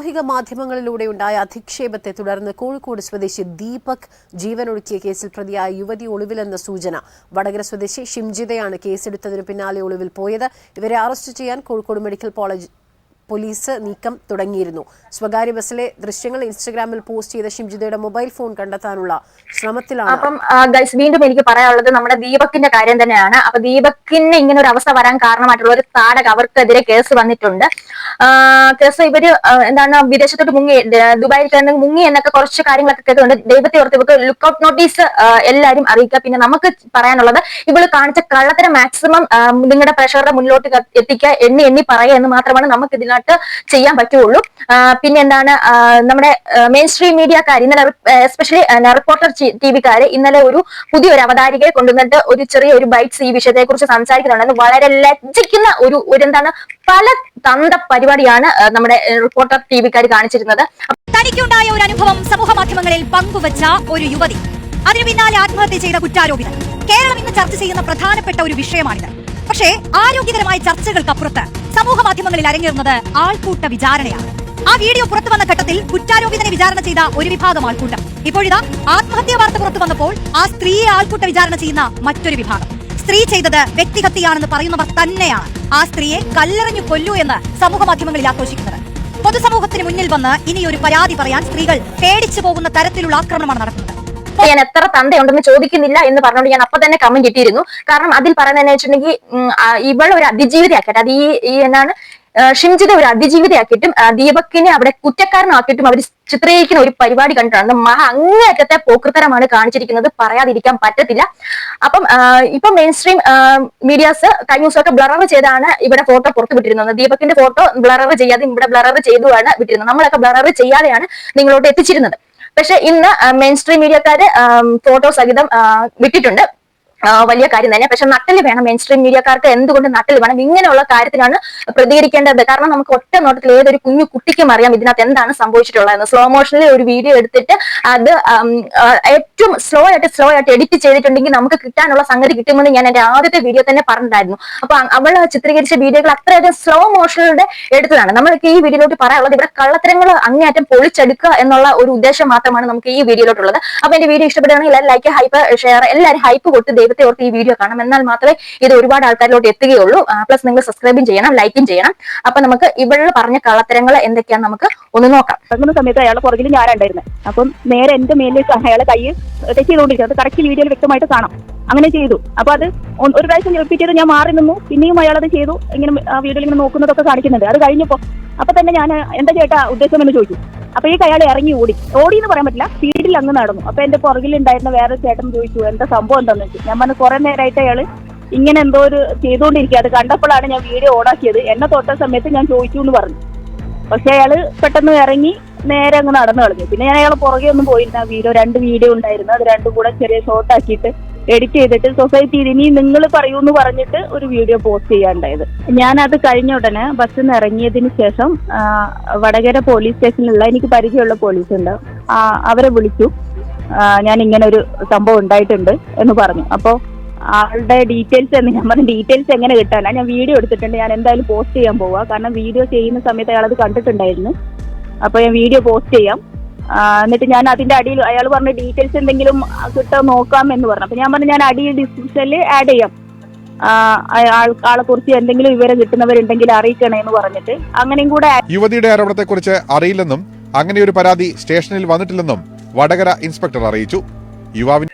സാമൂഹിക മാധ്യമങ്ങളിലൂടെയുണ്ടായ അധിക്ഷേപത്തെ തുടർന്ന് കോഴിക്കോട് സ്വദേശി ദീപക് ജീവനൊടുക്കിയ കേസിൽ പ്രതിയായ യുവതി ഒളിവിലെന്ന സൂചന. വടകര സ്വദേശി ഷിംജിതയാണ് കേസെടുത്തതിനു പിന്നാലെ ഒളിവിൽ പോയത്. ഇവരെ അറസ്റ്റ് ചെയ്യാൻ കോഴിക്കോട് മെഡിക്കൽ കോളേജ് പോലീസ് നീക്കം തുടങ്ങിയിരുന്നു. സ്വകാര്യ ബസ്സിലെ ദൃശ്യങ്ങൾ ഇൻസ്റ്റഗ്രാമിൽ പോസ്റ്റ് ചെയ്ത ഷിംജിതയുടെ മൊബൈൽ ഫോൺ കണ്ടെത്താനുള്ള ശ്രമത്തിലാണ്. അപ്പം ഗൈസ്, വീണ്ടും എനിക്ക് പറയാനുള്ളത് നമ്മുടെ ദീപകിന്റെ കാര്യം തന്നെയാണ്. അപ്പൊ ദീപകിന് ഇങ്ങനെ ഒരു അവസ്ഥ വരാൻ കാരണമായിട്ടുള്ള ഒരു താരക അവർക്കെതിരെ കേസ് വന്നിട്ടുണ്ട്. കേസ് ഇവര് എന്താണ് വിദേശത്തോട്ട് മുങ്ങി, ദുബായിൽ കിടന്ന് മുങ്ങി എന്നൊക്കെ കുറച്ച് കാര്യങ്ങളൊക്കെ കേൾക്കുന്നുണ്ട്. ദൈവത്തെ ഓർത്ത് ഇവർക്ക് ലുക്കൌട്ട് നോട്ടീസ് എല്ലാവരും അറിയിക്കുക. പിന്നെ നമുക്ക് പറയാനുള്ളത്, ഇവള് കാണിച്ച കള്ളത്തരം മാക്സിമം നിങ്ങളുടെ പ്രഷറുടെ മുന്നിലോട്ട് എത്തിക്കുക, എണ്ണി എണ്ണി പറയുക എന്ന് മാത്രമാണ് നമുക്ക് ഇതിനകത്ത് ചെയ്യാൻ പറ്റുള്ളൂ. പിന്നെ എന്താണ്, നമ്മുടെ മെയിൻ സ്ട്രീം മീഡിയക്കാർ ഇന്നലെ എസ്പെഷ്യലി റിപ്പോർട്ടർ ടിവിക്കാര് ഇന്നലെ ഒരു പുതിയൊരു അവതാരികയെ കൊണ്ടുവന്നിട്ട് ഒരു ചെറിയൊരു ബൈറ്റ്സ് ഈ വിഷയത്തെ കുറിച്ച് സംസാരിക്കുന്നുണ്ടെന്ന്. വളരെ ലജ്ജിക്കുന്ന ഒരു എന്താണ് പല തന്ത പരിപാടിയാണ് നമ്മുടെ റിപ്പോർട്ടർ ടിവിക്കാർ കാണിച്ചിരുന്നത്. തനിക്കുണ്ടായ ഒരു അനുഭവം സമൂഹ മാധ്യമങ്ങളിൽ പങ്കുവച്ച ഒരു യുവതി, അതിനു പിന്നാലെ ആത്മഹത്യ ചെയ്ത കുറ്റാരോപിതൻ. കേരളം ഇന്ന് ചർച്ച ചെയ്യുന്ന പ്രധാനപ്പെട്ട ഒരു വിഷയമാണിത്. പക്ഷേ ആരോഗ്യകരമായ ചർച്ചകൾക്കപ്പുറത്ത് സമൂഹ മാധ്യമങ്ങളിൽ അരങ്ങേറുന്നത് ആൾക്കൂട്ട വിചാരണയാണ്. ആ വീഡിയോ പുറത്തു വന്ന ഘട്ടത്തിൽ കുറ്റാരോപിതനെ വിചാരണ ചെയ്ത ഒരു വിഭാഗം ആൾക്കൂട്ടം, ഇപ്പോഴിതാ ആത്മഹത്യാ വാർത്ത പുറത്തു വന്നപ്പോൾ ആ സ്ത്രീയെ ആൾക്കൂട്ട വിചാരണ ചെയ്യുന്ന മറ്റൊരു വിഭാഗം. സ്ത്രീ ചെയ്തത് വ്യക്തിഹത്യയാണെന്ന് പറയുന്നവർ തന്നെയാണ് ആ സ്ത്രീയെ കല്ലെറിഞ്ഞു കൊല്ലൂ എന്ന് സമൂഹ മാധ്യമങ്ങളിൽ ആഘോഷിക്കുന്നത്. പൊതുസമൂഹത്തിന് മുന്നിൽ വന്ന് ഇനിയൊരു പരാതി പറയാൻ സ്ത്രീകൾ പേടിച്ചു പോകുന്ന തരത്തിലുള്ള ആക്രമണമാണ് നടക്കുന്നത്. ഞാൻ എത്ര തന്തയുണ്ടെന്ന് ചോദിക്കുന്നില്ല എന്ന് പറഞ്ഞുകൊണ്ട് ഞാൻ അപ്പൊ തന്നെ കമന്റ് ഇട്ടിരുന്നു. കാരണം അതിൽ പറയുന്നതെന്ന് വെച്ചിട്ടുണ്ടെങ്കിൽ ഇവൾ ഒരു അതിജീവിതയാക്കിയിട്ട്, അത് ഈ എന്താണ് ഷിംജിത ഒരു അതിജീവിതയാക്കിയിട്ടും ദീപകിനെ അവിടെ കുറ്റക്കാരനാക്കിയിട്ടും അവർ ചിത്രീകരിക്കുന്ന ഒരു പരിപാടി കണ്ടിട്ടാണ്. അങ്ങേയറ്റത്തെ പോക്കൃത്തരമാണ് കാണിച്ചിരിക്കുന്നത്, പറയാതിരിക്കാൻ പറ്റത്തില്ല. അപ്പം ഇപ്പൊ മെയിൻ സ്ട്രീം മീഡിയാസ് കഴിഞ്ഞ ദിവസമൊക്കെ ബ്ലറർ ചെയ്താണ് ഇവിടെ ഫോട്ടോ പുറത്തു വിട്ടിരുന്നത്. ദീപകിന്റെ ഫോട്ടോ ബ്ലറർ ചെയ്യാതെ ഇവിടെ ബ്ലറർ ചെയ്തുമാണ് വിട്ടിരുന്നത്. നമ്മളൊക്കെ ബ്ലറർ ചെയ്യാതെയാണ് നിങ്ങളോട്ട് എത്തിച്ചിരുന്നത്. പക്ഷെ ഇന്ന് മെയിൻ സ്ട്രീം മീഡിയക്കാര് ഫോട്ടോ സഹിതം വിട്ടിട്ടുണ്ട്. വലിയ കാര്യം തന്നെ. പക്ഷെ നട്ടല് വേണം, മെയിൻ സ്ട്രീം മീഡിയക്കാർക്ക് എന്തുകൊണ്ട് നട്ടല് വേണം? ഇങ്ങനെയുള്ള കാര്യത്തിലാണ് പ്രതികരിക്കേണ്ടത്. കാരണം നമുക്ക് ഒറ്റ നോട്ടത്തിൽ ഏതൊരു കുഞ്ഞു കുട്ടിക്കും അറിയാം ഇതിനകത്ത് എന്താണ് സംഭവിച്ചിട്ടുള്ളതെന്ന്. സ്ലോ മോഷനിൽ ഒരു വീഡിയോ എടുത്തിട്ട് അത് ഏറ്റവും സ്ലോ ആയിട്ട് എഡിറ്റ് ചെയ്തിട്ടുണ്ടെങ്കിൽ നമുക്ക് കിട്ടാനുള്ള സംഗതി കിട്ടുമെന്ന് ഞാൻ എന്റെ ആദ്യത്തെ വീഡിയോ തന്നെ പറഞ്ഞിട്ടുണ്ടായിരുന്നു. അപ്പൊ അവൾ ചിത്രീകരിച്ച വീഡിയോകൾ അത്രയധികം സ്ലോ മോഷനിലൂടെ എടുത്തതാണ്. നമ്മൾക്ക് ഈ വീഡിയോയിലോട്ട് പറയാനുള്ളത്, ഇവിടെ കള്ളത്തരങ്ങൾ അങ്ങേയറ്റം പൊളിച്ചെടുക്കുക എന്നുള്ള ഒരു ഉദ്ദേശം മാത്രമാണ് നമുക്ക് ഈ വീഡിയോയിലോട്ടുള്ളത്. അപ്പൊ എന്റെ വീഡിയോ ഇഷ്ടപ്പെടുകയാണെങ്കിൽ ലൈക്ക്, ഹൈപ്പ്, ഷെയർ, എല്ലാവരും ഹൈപ്പ് കൊടുത്ത് ദൈവത്തെ ഓർത്ത് ഈ വീഡിയോ കാണാം. എന്നാൽ മാത്രമേ ഇത് ഒരുപാട് ആൾക്കാരിലോട്ട് എത്തുകയുള്ളൂ. പ്ലസ് നിങ്ങൾ സബ്സ്ക്രൈബും ചെയ്യണം, ലൈക്കും ചെയ്യണം. അപ്പൊ നമുക്ക് ഇവിടെ പറഞ്ഞ കള്ളത്തരങ്ങൾ എന്തൊക്കെയാന്ന് നമുക്ക് ഒന്ന് നോക്കാം. അങ്ങനെ സമയത്ത് അയാളെ പുറകിൽ ഞാനുണ്ടായിരുന്നത്. അപ്പം നേരെ എന്റെ മേലിൽ അയാളെ കൈ ടച്ച് ചെയ്തുകൊണ്ടിരിക്കുന്നത്. അത് കറക്റ്റ് വീഡിയോയിൽ വ്യക്തമായിട്ട് കാണാം. അങ്ങനെ ചെയ്തു. അപ്പൊ അത് ഒരു പ്രാവശ്യം റിപ്പീറ്റ് ചെയ്ത് ഞാൻ മാറി നിന്നു. പിന്നെയും അയാളത് ചെയ്തു. ഇങ്ങനെ ആ വീഡിയോയിൽ ഇങ്ങനെ നോക്കുന്നതൊക്കെ കാണിക്കുന്നുണ്ട്. അത് കഴിഞ്ഞപ്പോ അപ്പൊ തന്നെ ഞാൻ എന്താ ചേട്ടാ ഉദ്ദേശം എന്ന് ചോദിച്ചു. അപ്പോഴേക്ക് അയാൾ ഇറങ്ങി ഓടി എന്ന് പറയാൻ പറ്റില്ല, സ്പീഡിൽ അങ്ങ് നടന്നു. അപ്പൊ എന്റെ പുറകിലുണ്ടായിരുന്ന വേറെ ചേട്ടൻ ചോദിച്ചു എന്താ സംഭവം എന്താന്ന് വെച്ചു. ഞാൻ പറഞ്ഞു കുറെ നേരമായിട്ട് അയാള് ഇങ്ങനെ എന്തോ ഒരു ചെയ്തുകൊണ്ടിരിക്കുക. അത് കണ്ടപ്പോഴാണ് ഞാൻ വീഡിയോ ഓണാക്കിയത്. എന്നെ തൊട്ട സമയത്ത് ഞാൻ ചോദിച്ചു എന്ന് പറഞ്ഞു. പക്ഷെ അയാള് പെട്ടെന്ന് ഇറങ്ങി നേരെ അങ്ങ് നടന്നു കളഞ്ഞു. പിന്നെ ഞാൻ അയാളെ പുറകെ ഒന്നും പോയിരുന്ന രണ്ട് വീഡിയോ ഉണ്ടായിരുന്നു. അത് രണ്ടും കൂടെ ചെറിയ ഷോർട്ട് ആക്കിയിട്ട് എഡിറ്റ് ചെയ്തിട്ട് സൊസൈറ്റിയിൽ ഇനി നിങ്ങൾ പറയൂന്ന് പറഞ്ഞിട്ട് ഒരു വീഡിയോ പോസ്റ്റ് ചെയ്യാണ്ടായത്. ഞാൻ അത് കഴിഞ്ഞ ഉടനെ ബസ്സിൽ നിന്ന് ഇറങ്ങിയതിന് ശേഷം വടകര പോലീസ് സ്റ്റേഷനിലുള്ള എനിക്ക് പരിചയമുള്ള പോലീസ് ഉണ്ട്, അവരെ വിളിച്ചു. ഞാൻ ഇങ്ങനെ ഒരു സംഭവം ഉണ്ടായിട്ടുണ്ട് എന്ന് പറഞ്ഞു. അപ്പോൾ ആളുടെ ഡീറ്റെയിൽസ് എന്ന് ഞാൻ പറഞ്ഞു, ഡീറ്റെയിൽസ് എങ്ങനെ കിട്ടാനാ? ഞാൻ വീഡിയോ എടുത്തിട്ടുണ്ട്, ഞാൻ എന്തായാലും പോസ്റ്റ് ചെയ്യാൻ പോവാ. കാരണം വീഡിയോ ചെയ്യുന്ന സമയത്ത് അയാൾ അത് കണ്ടിട്ടുണ്ടായിരുന്നു. അപ്പൊ ഞാൻ വീഡിയോ പോസ്റ്റ് ചെയ്യാം. എന്നിട്ട് ഞാൻ അതിന്റെ അടിയിൽ അയാൾ പറഞ്ഞ ഡീറ്റെയിൽസ് എന്തെങ്കിലും കിട്ടോ നോക്കാം എന്ന് പറഞ്ഞു. അപ്പൊ ഞാൻ പറഞ്ഞു ഞാൻ അടിയിൽ ഡിസ്ക്രിപ്ഷനിൽ ആഡ് ചെയ്യാം, ആളെ കുറിച്ച് എന്തെങ്കിലും വിവരം കിട്ടുന്നവരുണ്ടെങ്കിൽ അറിയിക്കണേ എന്ന് പറഞ്ഞിട്ട് അങ്ങനെയും കൂടെ. യുവതിയുടെ ആരോപണത്തെക്കുറിച്ച് അറിയില്ലെന്നും അങ്ങനെ ഒരു പരാതി സ്റ്റേഷനിൽ വന്നിട്ടില്ലെന്നും വടകര ഇൻസ്പെക്ടർ അറിയിച്ചു. യുവാവിന്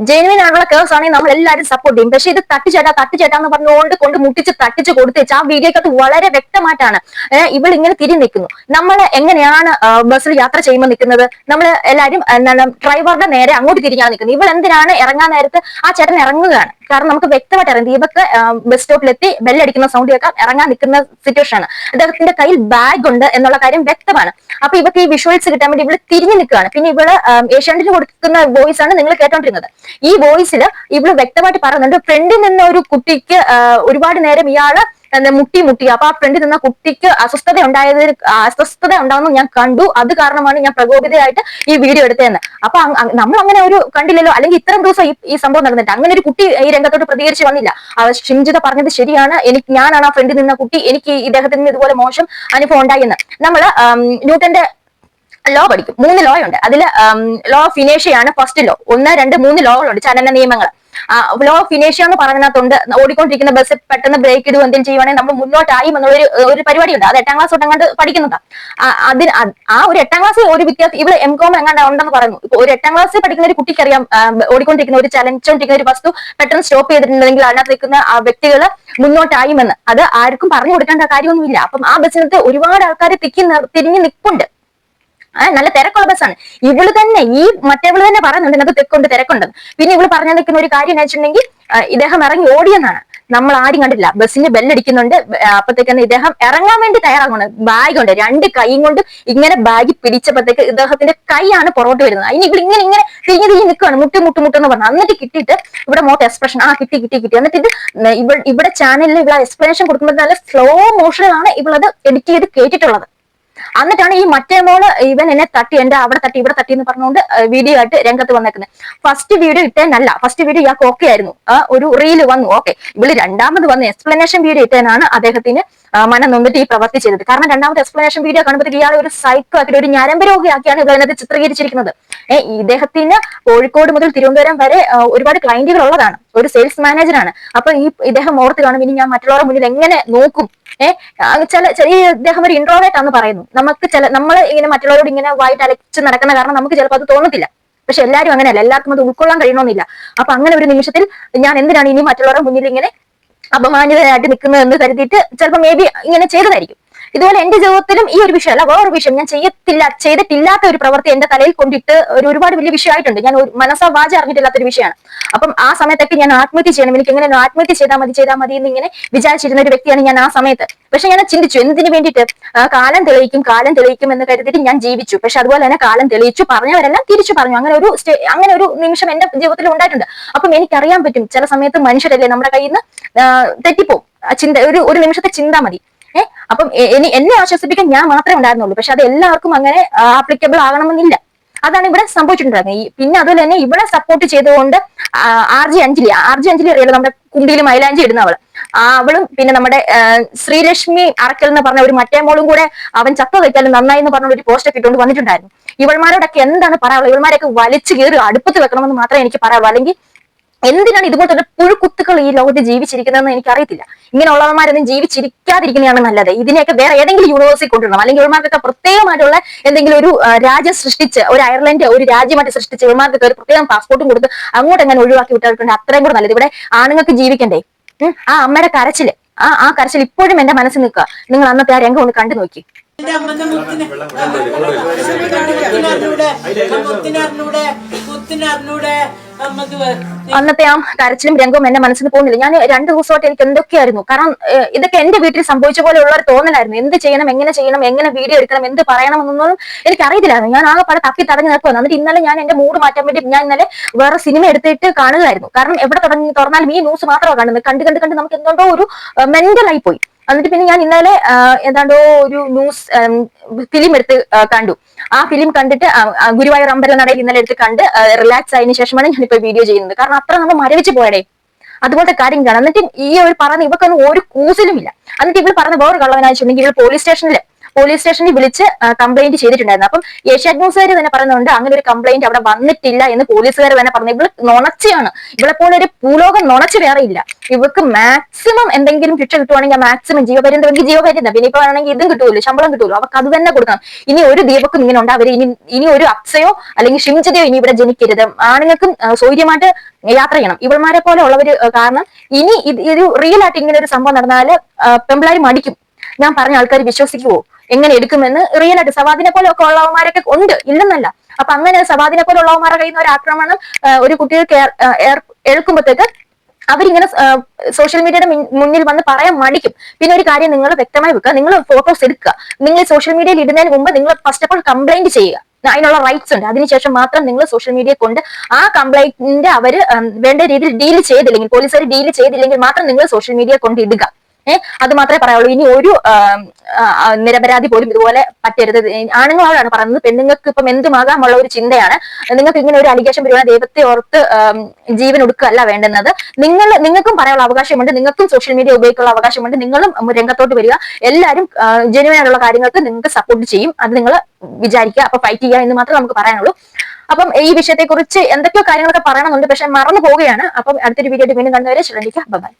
ജെനുവിൻ ആയിട്ടുള്ള കേസ് ആണെങ്കിൽ നമ്മൾ എല്ലാവരും സപ്പോർട്ട് ചെയ്യും. പക്ഷെ ഇത് തട്ടിച്ചേട്ടാ എന്ന് പറഞ്ഞുകൊണ്ട് കൊണ്ട് മുട്ടിച്ച് തട്ടിച്ച് കൊടുത്തേച്ച് ആ വീഡിയോക്കകത്ത് വളരെ വ്യക്തമായിട്ടാണ് ഇവൾ ഇങ്ങനെ തിരിഞ്ഞു നിൽക്കുന്നു. നമ്മൾ എങ്ങനെയാണ് ബസ്സിൽ യാത്ര ചെയ്യുമ്പോൾ നിൽക്കുന്നത്? നമ്മൾ എല്ലാവരും എന്താണ് ഡ്രൈവറുടെ നേരെ അങ്ങോട്ട് തിരിഞ്ഞാണ് നിൽക്കുന്നത്. ഇവൾ എന്തിനാണ് ഇറങ്ങാൻ നേരത്ത് ആ ചേട്ടൻ ഇറങ്ങുകയാണ്. കാരണം നമുക്ക് വ്യക്തമായിട്ട് അറിയാം ദീപക് ബസ് സ്റ്റോപ്പിലെത്തി ബെല്ലടിക്കുന്ന സൗണ്ട് കേൾക്കാൻ ഇറങ്ങാൻ നിൽക്കുന്ന സിറ്റുവേഷൻ ആണ്. അദ്ദേഹത്തിന്റെ കയ്യിൽ ബാഗ് ഉണ്ട് എന്നുള്ള കാര്യം വ്യക്തമാണ്. അപ്പൊ ഇവർക്ക് ഈ വിഷ്വൽസ് കിട്ടാൻ വേണ്ടി ഇവള് തിരിഞ്ഞു നിൽക്കുകയാണ്. പിന്നെ ഇവള് ഏഷ്യാനെറ്റിന് കൊടുക്കുന്ന വോയിസ് ആണ് നിങ്ങൾ കേട്ടോണ്ടിരുന്നത്. ഈ വോയിസിൽ ഇവള് വ്യക്തമായിട്ട് പറയുന്നുണ്ട്, ഫ്രണ്ടിൽ നിന്ന് ഒരു കുട്ടിക്ക് ഒരുപാട് നേരം ഇയാള് മുട്ടി അപ്പൊ ആ ഫ്രണ്ടിൽ നിന്ന കുട്ടിക്ക് അസ്വസ്ഥത ഉണ്ടാവുന്ന ഞാൻ കണ്ടു. അത് കാരണമാണ് ഞാൻ പ്രകോപിതയായിട്ട് ഈ വീഡിയോ എടുത്തതെന്ന്. അപ്പൊ നമ്മൾ അങ്ങനെ ഒരു കണ്ടില്ലല്ലോ, അല്ലെങ്കിൽ ഇത്രയും ദിവസം ഈ സംഭവം നടന്നിട്ട് അങ്ങനെ ഒരു കുട്ടി ഈ രംഗത്തോട്ട് പ്രതികരിച്ച് വന്നില്ല. ഷിംജിത പറഞ്ഞത് ശരിയാണ്, ഞാനാണ് ആ ഫ്രണ്ടിൽ നിന്ന കുട്ടി, എനിക്ക് ഇദ്ദേഹത്തിന് ഇതുപോലെ മോശം അനുഭവം ഉണ്ടായെന്ന്. നമ്മള് ന്യൂട്ടന്റെ ലോ പഠിക്കും. 3 ലോ ഉണ്ട്. അതിൽ ലോ ഓഫ് ഇനേഷ്യയാണ് ഫസ്റ്റ് ലോ. 1, 2, 3 ലോകളുണ്ട്, ചലന നിയമങ്ങൾ. ലോ ഓഫ് ഇനേഷ്യ എന്ന് പറയുന്നതുകൊണ്ട് ഓടിക്കൊണ്ടിരിക്കുന്ന ബസ് പെട്ടെന്ന് ബ്രേക്ക് ഇടുക എന്തെങ്കിലും ചെയ്യുവാണെങ്കിൽ നമ്മൾ മുന്നോട്ടായി എന്നുള്ള ഒരു പരിപാടിയുണ്ട്. അത് 8ാം ക്ലാസ് തൊട്ട് അങ്ങോട്ട് പഠിക്കുന്നതാണ്. അതിന് ആ ഒരു 8ാം ക്ലാസ് ഒരു വിദ്യാർത്ഥി ഇവിടെ MCOM എങ്ങാണ്ട് ഉണ്ടെന്ന് പറയുന്നു. ഇപ്പൊ ഒരു 8ാം ക്ലാസ്സിൽ പഠിക്കുന്ന ഒരു കുട്ടിക്കറിയാം, ഓടിക്കൊണ്ടിരിക്കുന്ന ഒരു ചലിച്ചുകൊണ്ടിരിക്കുന്ന ഒരു വസ്തു പെട്ടെന്ന് സ്റ്റോപ്പ് ചെയ്തിട്ടുണ്ടെങ്കിൽ അതിനകത്ത് നിൽക്കുന്ന ആ വ്യക്തികൾ മുന്നോട്ടായുമെന്ന്. അത് ആർക്കും പറഞ്ഞു കൊടുക്കേണ്ട കാര്യമൊന്നുമില്ല. അപ്പം ആ ബസ്സിനകത്ത് ഒരുപാട് ആൾക്കാർ തിരിഞ്ഞ് നിൽപ്പുണ്ട്. നല്ല തിരക്കുള്ള ബസ്സാണ്. ഇവള് തന്നെ മറ്റേവള് തന്നെ പറയുന്നുണ്ട് അതിനകത്ത് തിരക്കുണ്ടെന്ന്. പിന്നെ ഇവള് പറഞ്ഞു നിൽക്കുന്ന ഒരു കാര്യം എന്ന് വെച്ചിട്ടുണ്ടെങ്കിൽ ഇദ്ദേഹം ഇറങ്ങി ഓടിയെന്നാണ്. നമ്മൾ ആരും കണ്ടില്ല. ബസ്സിന് ബെല്ലടിക്കുന്നുണ്ട്. അപ്പത്തേക്ക് ഇദ്ദേഹം ഇറങ്ങാൻ വേണ്ടി തയ്യാറാകുന്നത്. ബാഗ് ഉണ്ട്, 2 കൈയും കൊണ്ട് ഇങ്ങനെ ബാഗ് പിടിച്ചപ്പോഴത്തേക്ക് ഇദ്ദേഹത്തിന്റെ കൈയാണ് പുറകോട്ട് വരുന്നത്. അതിന് ഇവിടെ ഇങ്ങനെ തിരിഞ്ഞ് നിൽക്കുകയാണ്, മുട്ടെന്ന് പറഞ്ഞു. എന്നിട്ട് കിട്ടിയിട്ട് ഇവിടെ മോട്ട് എക്സ്പ്രഷൻ കിട്ടി. എന്നിട്ട് ഇവിടെ ചാനലിൽ ഇവിടെ എക്സ്പ്ലനേഷൻ കൊടുക്കുമ്പോൾ നല്ല സ്ലോ മോഷനിലാണ് ഇവളത് എഡിറ്റ് ചെയ്ത് കേട്ടിട്ടുള്ളത്. എന്നിട്ടാണ് ഈ മറ്റേ മോള് ഇവൻ എന്നെ തട്ടി, എന്റെ അവിടെ തട്ടി ഇവിടെ തട്ടി എന്ന് പറഞ്ഞുകൊണ്ട് വീഡിയോ ആയിട്ട് രംഗത്ത് വന്നേക്കുന്നത്. ഫസ്റ്റ് വീഡിയോ ഇട്ടേനല്ല, ഫസ്റ്റ് വീഡിയോ ഇയാൾക്ക് ഓക്കെ ആയിരുന്നു, ഒരു റീല് വന്നു, ഓക്കെ. ഇവള് രണ്ടാമത് വന്ന് എക്സ്പ്ലനേഷൻ വീഡിയോ ഇട്ടേനാണ് അദ്ദേഹത്തിന് മനം നൊന്നിട്ട് ഈ പ്രവൃത്തി ചെയ്തത്. കാരണം രണ്ടാമത്തെ എക്സ്പ്ലനേഷൻ വീഡിയോ കാണുമ്പോഴത്തേക്ക് ഇയാളെ ഒരു സൈക്കോ ആക്കിയിട്ട് ഒരു ഞരമ്പ് രോഗിയാക്കിയാണ് ഇവർ അതിനകത്ത് ചിത്രീകരിച്ചിരിക്കുന്നത്. ഇദ്ദേഹത്തിന് കോഴിക്കോട് മുതൽ തിരുവനന്തപുരം വരെ ഒരുപാട് ക്ലയന്റുകൾ ഉള്ളതാണ്, ഒരു സെയിൽസ് മാനേജറാണ്. അപ്പൊ ഇദ്ദേഹം ഓർത്ത് കാണും, ഇനി ഞാൻ മറ്റുള്ളവരുടെ മുന്നിൽ എങ്ങനെ നോക്കും. ഇദ്ദേഹം ഒരു ഇൻട്രോവേർട്ട് ആണെന്ന് പറയുന്നു. നമ്മൾ ഇങ്ങനെ മറ്റുള്ളവരോട് ഇങ്ങനെ വായിട്ട് അലച്ച് നടക്കുന്ന കാരണം നമുക്ക് ചിലപ്പോൾ അത് തോന്നത്തില്ല. പക്ഷെ എല്ലാവരും അങ്ങനെയല്ല, എല്ലാവർക്കും അത് ഉൾക്കൊള്ളാൻ കഴിയണമെന്നില്ല. അപ്പൊ അങ്ങനെ ഒരു നിമിഷത്തിൽ ഞാൻ എന്തിനാണ് ഇനി മറ്റുള്ളവരുടെ മുന്നിൽ ഇങ്ങനെ അപമാനിതരായിട്ട് നിൽക്കുന്നതെന്ന് കരുതിയിട്ട് ചിലപ്പോൾ മേ ബി ഇങ്ങനെ ചെയ്തതായിരിക്കും. ഇതുപോലെ എന്റെ ജീവിതത്തിലും ഈ ഒരു വിഷയമല്ല, വേറൊരു വിഷയം ഞാൻ ചെയ്തിട്ടില്ലാത്ത ഒരു പ്രവൃത്തി എന്റെ തലയിൽ കൊണ്ടിട്ട് ഒരുപാട് വലിയ വിഷയമായിട്ടുണ്ട്. ഞാൻ മനസ്സാ വാച അറിഞ്ഞിട്ടില്ലാത്തൊരു വിഷയമാണ്. അപ്പം ആ സമയത്തൊക്കെ ഞാൻ ആത്മഹത്യ ചെയ്യണം, എനിക്ക് എങ്ങനെ ആത്മഹത്യ ചെയ്താൽ മതി എന്ന് ഇങ്ങനെ വിചാരിച്ചിരുന്ന ഒരു വ്യക്തിയാണ് ഞാൻ ആ സമയത്ത്. പക്ഷെ ഞാൻ ചിന്തിച്ചു, എന്തിനു വേണ്ടിയിട്ട് കാലം തെളിയിക്കും എന്ന് കരുതിയിട്ട് ഞാൻ ജീവിച്ചു. പക്ഷെ അതുപോലെ തന്നെ കാലം തെളിയിച്ചു, പറഞ്ഞവരെല്ലാം തിരിച്ചു പറഞ്ഞു. അങ്ങനെ ഒരു നിമിഷം എന്റെ ജീവിതത്തിൽ ഉണ്ടായിട്ടുണ്ട്. അപ്പം എനിക്കറിയാൻ പറ്റും, ചില സമയത്ത് മനുഷ്യരല്ലേ നമ്മുടെ കയ്യിൽ നിന്ന് തെറ്റിപ്പോവും. ഒരു നിമിഷത്തെ ചിന്ത മതി. അപ്പം എന്നെ ആശ്വസിപ്പിക്കാൻ ഞാൻ മാത്രമേ ഉണ്ടായിരുന്നുള്ളൂ. പക്ഷെ അത് എല്ലാവർക്കും അങ്ങനെ ആപ്ലിക്കബിൾ ആകണമെന്നില്ല. അതാണ് ഇവിടെ സംഭവിച്ചിട്ടുണ്ടായിരുന്നത്. പിന്നെ അതുപോലെ തന്നെ ഇവിടെ സപ്പോർട്ട് ചെയ്തുകൊണ്ട് RJ അഞ്ജലി അറിയാലോ, നമ്മുടെ കുണ്ടിയിൽ മൈലാഞ്ചി ഇടുന്ന അവളും പിന്നെ നമ്മുടെ ശ്രീലക്ഷ്മി അറക്കൽ എന്ന് പറഞ്ഞ ഒരു മറ്റേ മോളും കൂടെ അവൻ ചത്ത വെച്ചാലും നന്നായി എന്ന് പറഞ്ഞ ഒരു പോസ്റ്റ് ഒക്കെ ഇട്ടുകൊണ്ട് വന്നിട്ടുണ്ടായിരുന്നു. ഇവൾമാരോടൊക്കെ എന്താണ് പറയാനുള്ളത്? ഇവൾമാരൊക്കെ വലിച്ചു കയറി അടുപ്പത്ത് വെക്കണമെന്ന് മാത്രമേ എനിക്ക് പറയാനുള്ളൂ. അല്ലെങ്കിൽ എന്തിനാണ് ഇതുപോലത്തെ പുഴുക്കുത്തുക്കൾ ഈ ലോകത്ത് ജീവിച്ചിരിക്കുന്നതെന്ന് എനിക്കറിയത്തില്ല. ഇങ്ങനെയുള്ളവന്മാരൊന്നും ജീവിച്ചിരിക്കാതിരിക്കുന്നതാണ് നല്ലത്. ഇതിനെയൊക്കെ വേറെ ഏതെങ്കിലും യൂണിവേഴ്സിൽ കൊണ്ടുവരണം. അല്ലെങ്കിൽ ഇവന്മാർക്കൊക്കെ പ്രത്യേകമായിട്ടുള്ള എന്തെങ്കിലും ഒരു രാജ്യം സൃഷ്ടിച്ച്, ഒരു അയർലൻഡ് ഒരു രാജ്യമായിട്ട് സൃഷ്ടിച്ച് ഇവന്മാർക്കൊക്കെ ഒരു പ്രത്യേകം പാസ്പോർട്ടും കൊടുത്ത് അങ്ങോട്ട് എങ്ങനെ ഒഴിവാക്കി വിട്ടിട്ടുണ്ട്. അത്രയും കൂടെ നല്ലത്. ഇവിടെ ആണുങ്ങൾക്ക് ജീവിക്കണ്ടേ? ആ അമ്മയുടെ കരച്ചില്, ആ കരച്ചിൽ ഇപ്പോഴും എന്റെ മനസ്സിൽ നിൽക്കുക. നിങ്ങൾ അന്നത്തെ ആ രംഗം ഒന്ന് കണ്ടു നോക്കി. അന്നത്തെ ആ കരച്ചിലും രംഗവും എന്റെ മനസ്സിൽ പോകുന്നില്ല. ഞാൻ 2 ദിവസമായിട്ട് എനിക്ക് എന്തൊക്കെയായിരുന്നു. കാരണം ഇതൊക്കെ എന്റെ വീട്ടിൽ സംഭവിച്ച പോലെയുള്ള ഒരു തോന്നലായിരുന്നു. എന്ത് ചെയ്യണം, എങ്ങനെ വീഡിയോ എടുക്കണം, എന്ത് പറയണം എന്നൊന്നും എനിക്ക് അറിയത്തില്ലായിരുന്നു. ഞാൻ ആകെ പല തപ്പി തടഞ്ഞു നിൽക്കുവായിരുന്നു. എന്നിട്ട് ഇന്നലെ ഞാൻ എന്റെ മൂഡ് മാറ്റാൻ വേണ്ടി ഞാൻ ഇന്നലെ വേറെ സിനിമ എടുത്തിട്ട് കാണുകയായിരുന്നു. കാരണം എവിടെ തുറന്നാലും ഈ ന്യൂസ് മാത്രമാണ് കാണുന്നത്. കണ്ട് നമുക്ക് എന്തുകൊണ്ടോ ഒരു മെന്റലായി പോയി. എന്നിട്ട് പിന്നെ ഞാൻ ഇന്നലെ ഏതാണ്ടോ ഒരു ന്യൂസ് ഫിലിം എടുത്ത് കണ്ടു. ആ ഫിലിം കണ്ടിട്ട് ഗുരുവായൂർ അമ്പലനടയിൽ ഇന്നലെ എടുത്ത് കണ്ട് റിലാക്സ് ആയതിനു ശേഷമാണ് ഞാനിപ്പോ വീഡിയോ ചെയ്യുന്നത്. കാരണം അത്ര നമ്മൾ മരവിച്ച് പോയടേ, അതുപോലത്തെ കാര്യങ്ങളാണ്. എന്നിട്ട് ഈ ഒരു പറഞ്ഞ ഇവക്കൊന്നും ഒരു കൂസലുമില്ല. എന്നിട്ട് ഇവൾ പറഞ്ഞ വേറെ കള്ളവനാണെന്നുണ്ടെങ്കിൽ ഇവൾ പോലീസ് സ്റ്റേഷനിൽ വിളിച്ച് കംപ്ലൈന്റ് ചെയ്തിട്ടുണ്ടായിരുന്നു. അപ്പം ഏഷ്യാനെറ്റ് ന്യൂസുകാർ തന്നെ പറയുന്നുണ്ട് അങ്ങനെ ഒരു കംപ്ലൈന്റ് അവിടെ വന്നിട്ടില്ല എന്ന് പോലീസുകാർ തന്നെ പറഞ്ഞു. ഇവള് നുണച്ചയാണ്. ഇവളെപ്പോലെ ഒരു ഭൂലോകം നുണച്ച് വേറെ ഇല്ല. ഇവർക്ക് മാക്സിമം എന്തെങ്കിലും ശിക്ഷ കിട്ടുവാണെങ്കിൽ മാക്സിമം ജീവപര്യന്തം, പിന്നെ ഇപ്പൊ ആണെങ്കിൽ ഇതും കിട്ടുമല്ലോ, ശമ്പളം കിട്ടുമല്ലോ, അവർക്ക് അത് തന്നെ കൊടുക്കണം. ഇനി ഒരു ദീപക്കും ഇങ്ങനെ ഉണ്ടാവരുത്. ഇനി ഒരു അപ്സയോ അല്ലെങ്കിൽ ഷിംജിതയോ ഇനി ഇവിടെ ജനിക്കരുത്. ആണുങ്ങൾക്കും സൗര്യമായിട്ട് യാത്ര ചെയ്യണം. ഇവൾമാരെ പോലെ ഉള്ളവര് കാരണം ഇനി ഇത് റിയൽ ആയിട്ട് ഇങ്ങനെ ഒരു സംഭവം നടന്നാല് പെമ്പിളാരി മടിക്കും. ഞാൻ പറഞ്ഞ ആൾക്കാർ വിശ്വസിക്കുവോ? എങ്ങനെ എടുക്കുമെന്ന് റിയൽ ആയിട്ട് സവാദിനെ പോലെ ഒക്കെ ഉള്ളവന്മാരൊക്കെ ഉണ്ട്, ഇല്ലെന്നല്ല. അപ്പൊ അങ്ങനെ സവാദിനെ പോലെ ഉള്ളവന്മാരുടെ കയ്യിൽ നിന്ന് ഒരു ആക്രമണം ഒരു കുട്ടികൾക്ക് ഏൽക്കുമ്പോഴത്തേക്ക് അവരിങ്ങനെ സോഷ്യൽ മീഡിയയുടെ മുന്നിൽ വന്ന് പറയാൻ മടിക്കും. പിന്നെ ഒരു കാര്യം നിങ്ങൾ വ്യക്തമായി വെക്കുക, നിങ്ങൾ ഫോട്ടോസ് എടുക്കുക. നിങ്ങൾ സോഷ്യൽ മീഡിയയിൽ ഇടുന്നതിന് മുമ്പ് നിങ്ങൾ ഫസ്റ്റ് ഓഫ് ഓൾ കംപ്ലൈന്റ് ചെയ്യുക. അതിനുള്ള റൈറ്റ്സ് ഉണ്ട്. അതിനുശേഷം മാത്രം നിങ്ങൾ സോഷ്യൽ മീഡിയ കൊണ്ട് ആ കംപ്ലൈന്റിന്റെ അവര് വേണ്ട രീതിയിൽ ഡീൽ ചെയ്തില്ലെങ്കിൽ, പോലീസുകാർ ഡീൽ ചെയ്തില്ലെങ്കിൽ മാത്രം നിങ്ങൾ സോഷ്യൽ മീഡിയ കൊണ്ട് ഇടുക. അത് മാത്രമേ പറയാനുള്ളൂ. ഇനി ഒരു നിരപരാധി പോലും ഇതുപോലെ പറ്റരുത്. ആണുങ്ങളോടാണ് പറയുന്നത്. പെണ്ണുങ്ങൾക്ക് ഇപ്പം എന്തുമാകാമുള്ള ഒരു ചിന്തയാണ്. നിങ്ങൾക്ക് ഇങ്ങനെ ഒരു അലിഗേഷൻ വരുവാണെങ്കിൽ ദൈവത്തെ ഓർത്ത് ജീവൻ ഒടുക്കുകയല്ല വേണ്ടുന്നത്. നിങ്ങൾക്കും പറയാനുള്ള അവകാശമുണ്ട്, നിങ്ങൾക്കും സോഷ്യൽ മീഡിയ ഉപയോഗിക്കാനുള്ള അവകാശമുണ്ട്. നിങ്ങളും രംഗത്തോട്ട് വരിക. എല്ലാവരും ജെന്യുവൻ ആയിട്ടുള്ള കാര്യങ്ങൾക്ക് നിങ്ങൾക്ക് സപ്പോർട്ട് ചെയ്യും. അത് നിങ്ങൾ വിചാരിക്കുക. അപ്പൊ ഫൈറ്റ് ചെയ്യുക എന്ന് മാത്രമേ നമുക്ക് പറയാനുള്ളൂ. അപ്പം ഈ വിഷയത്തെക്കുറിച്ച് എന്തൊക്കെയോ കാര്യങ്ങളൊക്കെ പറയണമെന്നുണ്ട്, പക്ഷെ മറന്നു പോവുകയാണ്. അപ്പം അടുത്തൊരു വീഡിയോ വീണ്ടും കണ്ടുവരെ ശ്രദ്ധിക്കുക. ബൈ.